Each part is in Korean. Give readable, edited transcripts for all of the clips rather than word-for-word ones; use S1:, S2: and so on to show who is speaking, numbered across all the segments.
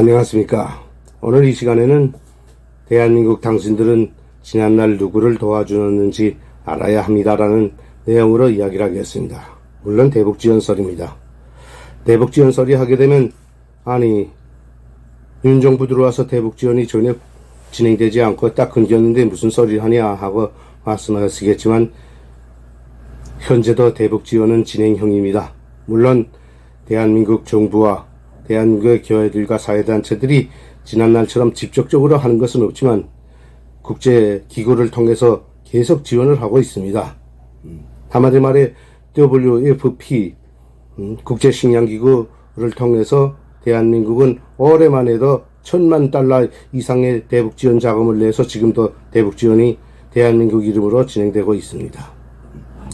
S1: 안녕하십니까. 오늘 이 시간에는 대한민국 당신들은 지난날 누구를 도와주었는지 알아야 합니다라는 내용으로 이야기를 하겠습니다. 물론 대북지원설입니다. 대북지원설이 하게 되면 아니 윤정부 들어와서 대북지원이 전혀 진행되지 않고 딱 끊겼는데 무슨 소리를 하냐 하고 말씀하시겠지만 현재도 대북지원은 진행형입니다. 물론 대한민국 정부와 대한민국의 교회들과 사회단체들이 지난날처럼 직접적으로 하는 것은 없지만 국제기구를 통해서 계속 지원을 하고 있습니다. 한마디 말해 WFP 국제식량기구를 통해서 대한민국은 올해만 해도 $10,000,000 이상의 대북지원 자금을 내서 지금도 대북지원이 대한민국 이름으로 진행되고 있습니다.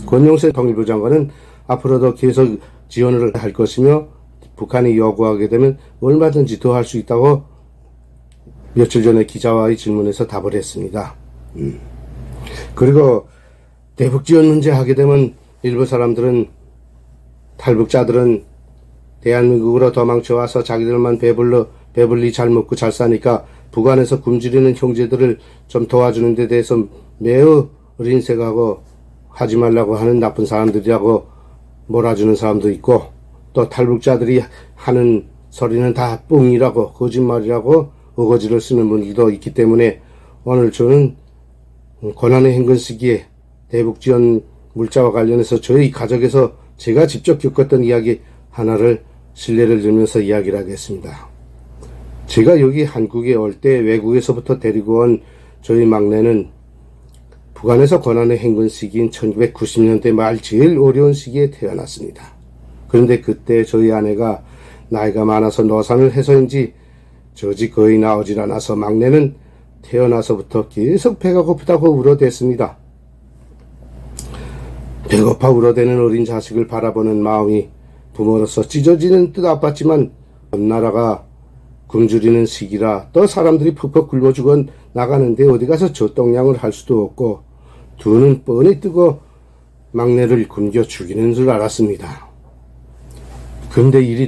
S1: 권영세 통일부 장관은 앞으로도 계속 지원을 할 것이며 북한이 요구하게 되면 얼마든지 더 할 수 있다고 며칠 전에 기자와의 질문에서 답을 했습니다. 그리고 대북지원 문제 하게 되면 일부 사람들은 탈북자들은 대한민국으로 도망쳐와서 자기들만 배불리 잘 먹고 잘 사니까 북한에서 굶주리는 형제들을 좀 도와주는 데 대해서 매우 어린 생각하고 하지 말라고 하는 나쁜 사람들이라고 몰아주는 사람도 있고 또 탈북자들이 하는 소리는 다 뻥이라고 거짓말이라고 어거지를 쓰는 분들도 있기 때문에 오늘 저는 고난의 행군 시기에 대북지원 물자와 관련해서 저희 가족에서 제가 직접 겪었던 이야기 하나를 신뢰를 들면서 이야기를 하겠습니다. 제가 여기 한국에 올 때 외국에서부터 데리고 온 저희 막내는 북한에서 고난의 행군 시기인 1990년대 말 제일 어려운 시기에 태어났습니다. 그런데 그때 저희 아내가 나이가 많아서 노산을 해서인지 젖이 거의 나오질 않아서 막내는 태어나서부터 계속 배가 고프다고 울어댔습니다. 배고파 울어대는 어린 자식을 바라보는 마음이 부모로서 찢어지는 듯 아팠지만 나라가 굶주리는 시기라 또 사람들이 푹푹 굶어 죽어 나가는데 어디 가서 젖동량을 할 수도 없고 두 눈 뻔히 뜨고 막내를 굶겨 죽이는 줄 알았습니다. 근데 일이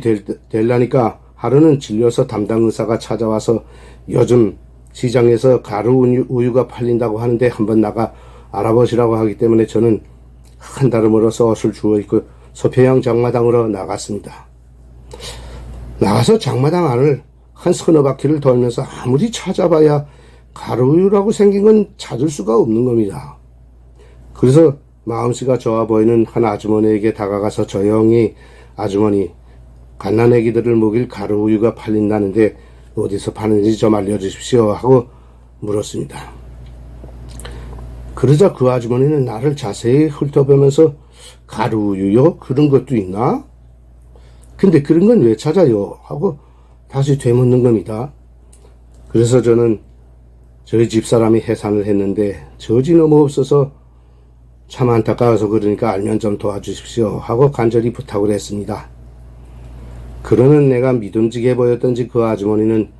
S1: 되려니까 하루는 질려서 담당 의사가 찾아와서 요즘 시장에서 가루 우유가 팔린다고 하는데 한번 나가 알아보시라고 하기 때문에 저는 한 달을 멀어서 옷을 주워 입고 서평양 장마당으로 나갔습니다. 나가서 장마당 안을 한 서너 바퀴를 돌면서 아무리 찾아봐야 가루우유라고 생긴 건 찾을 수가 없는 겁니다. 그래서 마음씨가 좋아 보이는 한 아주머니에게 다가가서 조용히 아주머니 갓난아기들을 먹일 가루우유가 팔린다는데 어디서 파는지 좀 알려주십시오 하고 물었습니다. 그러자 그 아주머니는 나를 자세히 훑어보면서 가루우유요? 그런 것도 있나? 근데 그런 건 왜 찾아요? 하고 다시 되묻는 겁니다. 그래서 저는 저희 집사람이 해산을 했는데 젖이 너무 없어서 참 안타까워서 그러니까 알면 좀 도와주십시오 하고 간절히 부탁을 했습니다. 그러는 내가 믿음직해 보였던지 그 아주머니는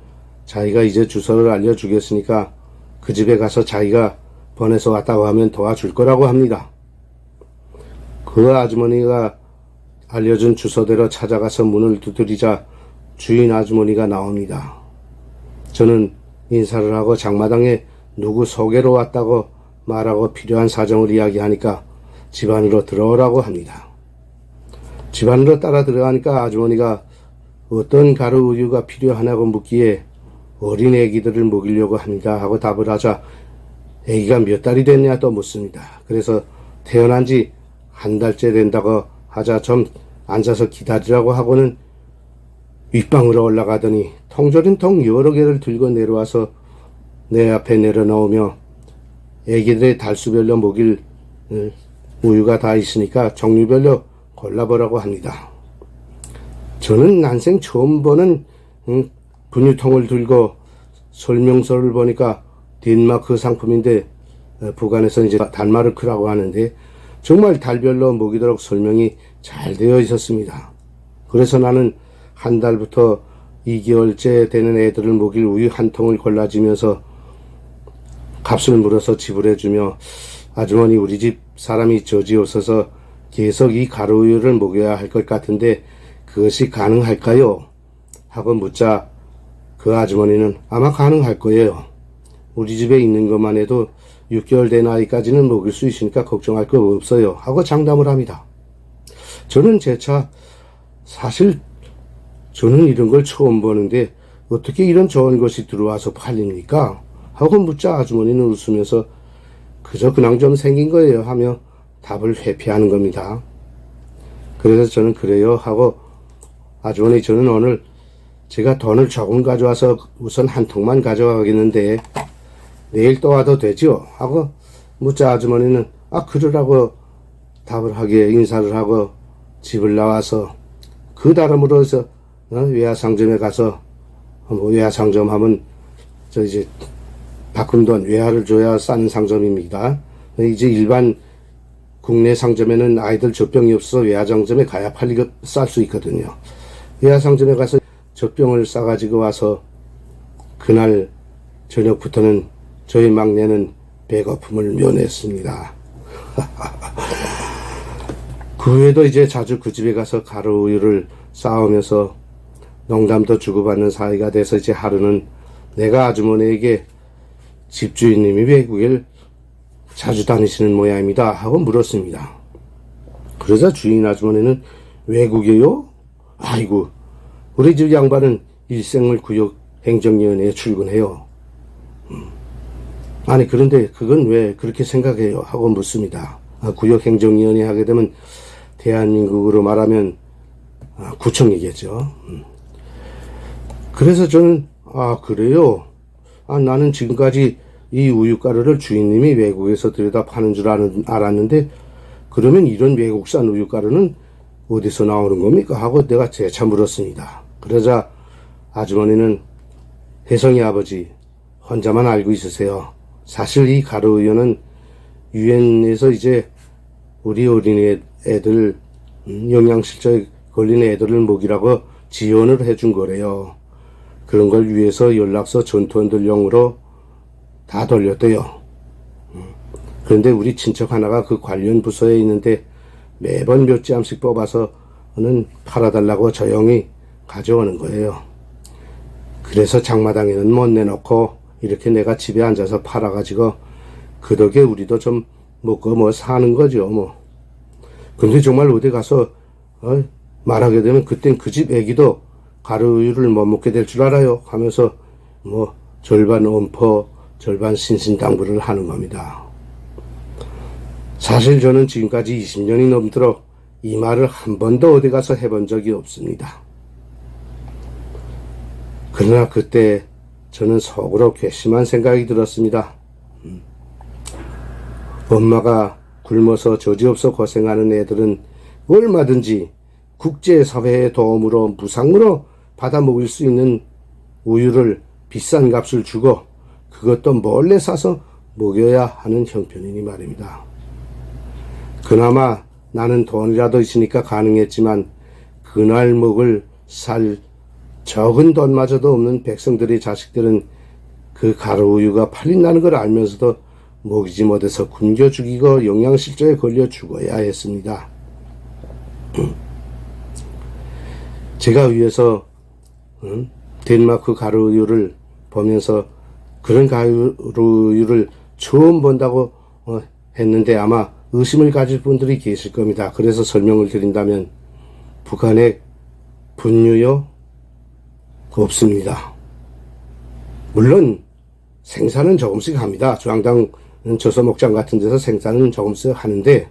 S1: 자기가 이제 주소를 알려주겠으니까 그 집에 가서 자기가 보내서 왔다고 하면 도와줄 거라고 합니다. 그 아주머니가 알려준 주소대로 찾아가서 문을 두드리자 주인 아주머니가 나옵니다. 저는 인사를 하고 장마당에 누구 소개로 왔다고 말하고 필요한 사정을 이야기하니까 집 안으로 들어오라고 합니다. 집 안으로 따라 들어가니까 아주머니가 어떤 가루 우유가 필요하냐고 묻기에 어린 애기들을 먹이려고 합니다 하고 답을 하자 애기가 몇 달이 됐냐 또 묻습니다. 그래서 태어난 지 한 달째 된다고 하자 좀 앉아서 기다리라고 하고는 윗방으로 올라가더니 통조림 통 여러 개를 들고 내려와서 내 앞에 내려놓으며 애기들의 달수별로 먹일 우유가 다 있으니까 종류별로 골라보라고 합니다. 저는 난생 처음 보는 분유통을 들고 설명서를 보니까 덴마크 상품인데 북한에서 이제 단마르크라고 하는데 정말 달별로 먹이도록 설명이 잘 되어 있었습니다. 그래서 나는 한 달부터 2개월째 되는 애들을 먹일 우유 한 통을 골라주면서 값을 물어서 지불해주며 아주머니 우리 집 사람이 젖이 없어서 계속 이 가루우유를 먹여야 할 것 같은데 그것이 가능할까요? 하고 묻자 그 아주머니는 아마 가능할 거예요. 우리 집에 있는 것만 해도 6개월 된 아이까지는 먹일 수 있으니까 걱정할 거 없어요 하고 장담을 합니다. 저는 재차 사실 저는 이런 걸 처음 보는데 어떻게 이런 좋은 것이 들어와서 팔립니까? 하고 묻자 아주머니는 웃으면서 그저 그냥 좀 생긴 거예요 하며 답을 회피하는 겁니다. 그래서 저는 그래요 하고 아주머니 저는 오늘 제가 돈을 조금 가져와서 우선 한 통만 가져가겠는데 내일 또 와도 되죠? 하고 묻자 아주머니는 그러라고 답을 하기에 인사를 하고 집을 나와서 그 다름으로 해서 외화상점에 가서 외화상점 하면 저 이제 바꾼 돈 외화를 줘야 싸는 상점입니다. 이제 일반 국내 상점에는 아이들 젖병이 없어서 외화상점에 가야 쌀 수 있거든요. 외화상점에 가서 젖병을 싸가지고 와서 그날 저녁부터는 저희 막내는 배고픔을 면했습니다. 그 후에도 이제 자주 그 집에 가서 가루우유를 싸우면서 농담도 주고받는 사이가 돼서 이제 하루는 내가 아주머니에게 집주인님이 외국에 자주 다니시는 모양입니다 하고 물었습니다. 그러자 주인 아주머니는 외국에요? 아이고 우리 집 양반은 일생을 구역 행정위원회에 출근해요. 아니 그런데 그건 왜 그렇게 생각해요? 하고 묻습니다. 구역 행정위원회 하게 되면 대한민국으로 말하면 구청이겠죠. 그래서 저는 그래요? 나는 지금까지 이 우유가루를 주인님이 외국에서 들여다 파는 줄 알았는데 그러면 이런 외국산 우유가루는 어디서 나오는 겁니까? 하고 내가 재차 물었습니다. 그러자 아주머니는 혜성이 아버지 혼자만 알고 있으세요. 사실 이 가루우유는 유엔에서 이제 우리 어린이 애들 영양실조에 걸린 애들을 먹이라고 지원을 해준 거래요. 그런 걸 위해서 연락서 전투원들용으로 다 돌렸대요. 그런데 우리 친척 하나가 그 관련 부서에 있는데 매번 몇 잠씩 뽑아서는 팔아달라고 조용히 가져오는 거예요. 그래서 장마당에는 못 내놓고 이렇게 내가 집에 앉아서 팔아가지고 그 덕에 우리도 좀 먹고 사는 거죠 근데 정말 어디 가서 말하게 되면 그땐 그 집 애기도 가루우유를 못 먹게 될 줄 알아요 하면서 절반 엄포 절반 신신당부를 하는 겁니다. 사실 저는 지금까지 20년이 넘도록 이 말을 한 번도 어디 가서 해본 적이 없습니다. 그러나 그때 저는 속으로 괘씸한 생각이 들었습니다. 엄마가 굶어서 저지없어 고생하는 애들은 얼마든지 국제사회의 도움으로 무상으로 받아 먹일 수 있는 우유를 비싼 값을 주고 그것도 몰래 사서 먹여야 하는 형편이니 말입니다. 그나마 나는 돈이라도 있으니까 가능했지만 그날 먹을 살 적은 돈마저도 없는 백성들의 자식들은 그 가루우유가 팔린다는 걸 알면서도 먹이지 못해서 굶겨 죽이고 영양실조에 걸려 죽어야 했습니다. 제가 위에서 덴마크 가루우유를 보면서 그런 가루우유를 처음 본다고 했는데 아마 의심을 가질 분들이 계실 겁니다. 그래서 설명을 드린다면 북한에 분유요? 없습니다. 물론 생산은 조금씩 합니다. 중앙당 저소목장 같은 데서 생산은 조금씩 하는데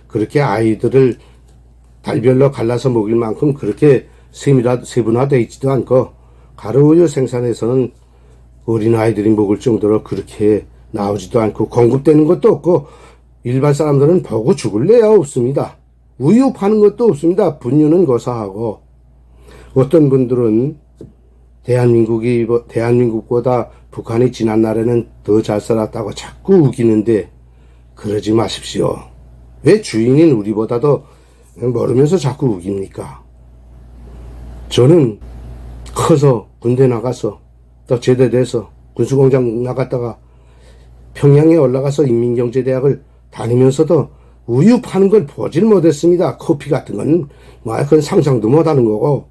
S1: 그렇게 아이들을 달별로 갈라서 먹일 만큼 그렇게 세분화되어 있지도 않고 가루우유 생산에서는 어린아이들이 먹을 정도로 그렇게 나오지도 않고 공급되는 것도 없고 일반 사람들은 보고 죽을래야 없습니다. 우유 파는 것도 없습니다. 분유는 고사하고 어떤 분들은 대한민국보다 북한이 지난 날에는 더 잘 살았다고 자꾸 우기는데 그러지 마십시오. 왜 주인인 우리보다도 모르면서 자꾸 우깁니까? 저는 커서 군대 나가서 또 제대돼서 군수공장 나갔다가 평양에 올라가서 인민경제대학을 다니면서도 우유 파는 걸 보질 못했습니다. 커피 같은 건 그건 상상도 못하는 거고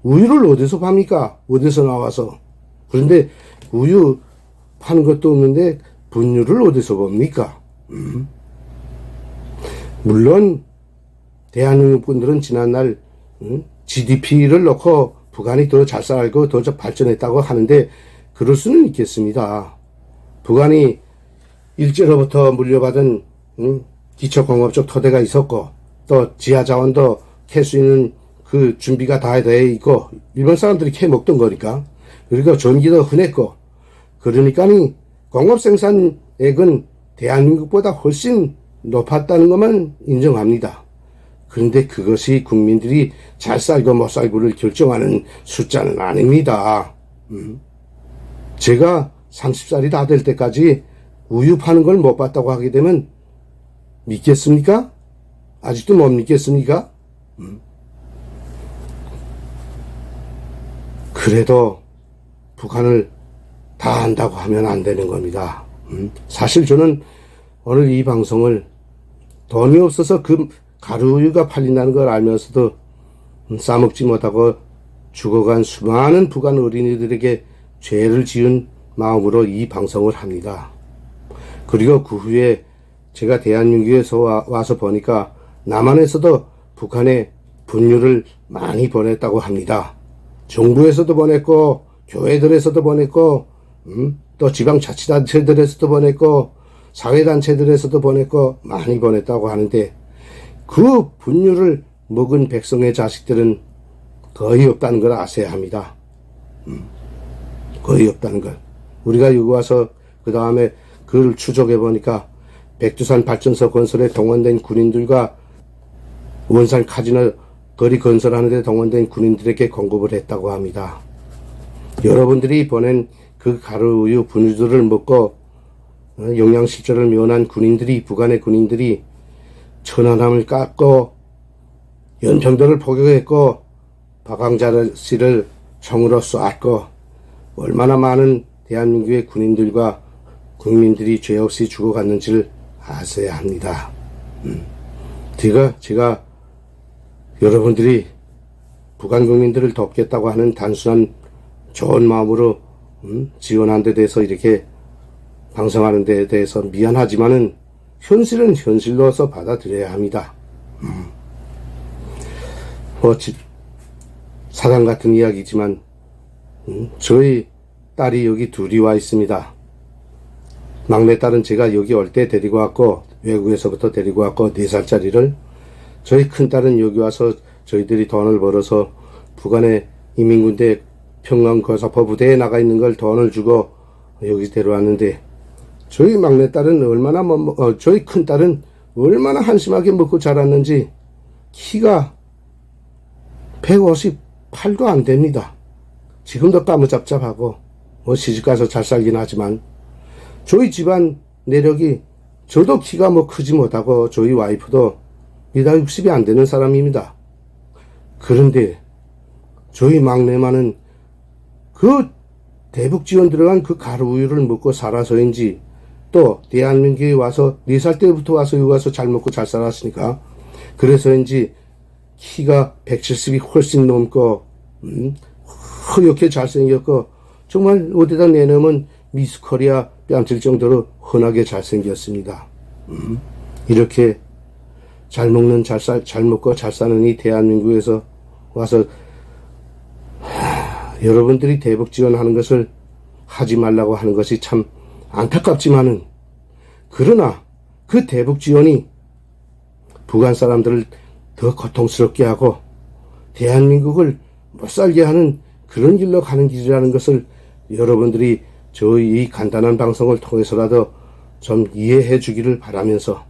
S1: 우유를 어디서 팝니까? 어디서 나와서 그런데 우유 파는 것도 없는데 분유를 어디서 봅니까? 물론 대한민국 분들은 지난날 GDP를 놓고 북한이 더 잘 살고 더 발전했다고 하는데 그럴 수는 있겠습니다. 북한이 일제로부터 물려받은 기초공업적 토대가 있었고 또 지하자원도 캘 수 있는 그 준비가 다 되어 있고 일본 사람들이 캐 먹던 거니까 그리고 전기도 흔했고 그러니까니 공업 생산액은 대한민국보다 훨씬 높았다는 것만 인정합니다. 그런데 그것이 국민들이 잘 살고 못 살고를 결정하는 숫자는 아닙니다. 제가 30살이 다 될 때까지 우유 파는 걸 못 봤다고 하게 되면 믿겠습니까? 아직도 못 믿겠습니까? 그래도 북한을 다 안다고 하면 안 되는 겁니다. 사실 저는 오늘 이 방송을 돈이 없어서 그 가루우유가 팔린다는 걸 알면서도 싸먹지 못하고 죽어간 수많은 북한 어린이들에게 죄를 지은 마음으로 이 방송을 합니다. 그리고 그 후에 제가 대한민국에서 와서 보니까 남한에서도 북한에 분유를 많이 보냈다고 합니다. 정부에서도 보냈고 교회들에서도 보냈고 또 지방자치단체들에서도 보냈고 사회단체들에서도 보냈고 많이 보냈다고 하는데 그 분유를 먹은 백성의 자식들은 거의 없다는 걸 아셔야 합니다. 거의 없다는 걸. 우리가 여기 와서 그 다음에 그걸 추적해 보니까 백두산 발전소 건설에 동원된 군인들과 원산 카지노 거리 건설하는 데 동원된 군인들에게 공급을 했다고 합니다. 여러분들이 보낸 그 가루우유 분유들을 먹고 영양실조를 면한 군인들이 북한의 군인들이 천안함을 깎고 연평도를 포격했고 박광자 씨를 총으로 쏘았고 얼마나 많은 대한민국의 군인들과 국민들이 죄 없이 죽어갔는지를 아셔야 합니다. 제가 여러분들이 북한 국민들을 돕겠다고 하는 단순한 좋은 마음으로 지원한 데 대해서 이렇게 방송하는 데 대해서 미안하지만은 현실은 현실로서 받아들여야 합니다. 사당 같은 이야기지만 저희 딸이 여기 둘이 와 있습니다. 막내딸은 제가 여기 올 때 데리고 왔고 외국에서부터 데리고 왔고 4살짜리를 저희 큰딸은 여기 와서 저희들이 돈을 벌어서 북한의 인민군대 평강거사포 부대에 나가 있는 걸 돈을 주고 여기 데려왔는데 저희 막내딸은 저희 큰딸은 얼마나 한심하게 먹고 자랐는지 키가 158도 안 됩니다. 지금도 까무잡잡하고 시집가서 잘 살긴 하지만 저희 집안 내력이 저도 키가 크지 못하고 저희 와이프도 미다 60이 안 되는 사람입니다. 그런데 저희 막내만은 그 대북 지원 들어간 그 가루우유를 먹고 살아서인지 또 대한민국에 와서 4살 때부터 와서 여기 와서 잘 먹고 잘 살았으니까 그래서인지 키가 170이 훨씬 넘고 허옇게 잘생겼고 정말 어디다 내놓으면 미스코리아 뺨칠 정도로 흔하게 잘생겼습니다. 이렇게 잘 먹는 잘 먹고 잘 사는 이 대한민국에서 와서 여러분들이 대북 지원하는 것을 하지 말라고 하는 것이 참 안타깝지만은 그러나 그 대북 지원이 북한 사람들을 더 고통스럽게 하고 대한민국을 못 살게 하는 그런 길로 가는 길이라는 것을 여러분들이 저희 이 간단한 방송을 통해서라도 좀 이해해 주기를 바라면서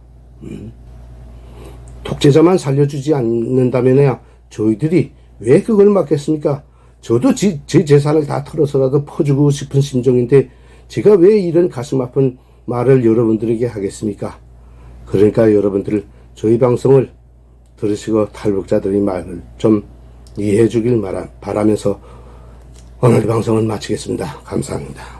S1: 독재자만 살려주지 않는다면야 저희들이 왜 그걸 막겠습니까? 저도 제 재산을 다 털어서라도 퍼주고 싶은 심정인데 제가 왜 이런 가슴 아픈 말을 여러분들에게 하겠습니까? 그러니까 여러분들 저희 방송을 들으시고 탈북자들의 말을 좀 이해해 주길 바라면서 오늘 방송은 마치겠습니다. 감사합니다.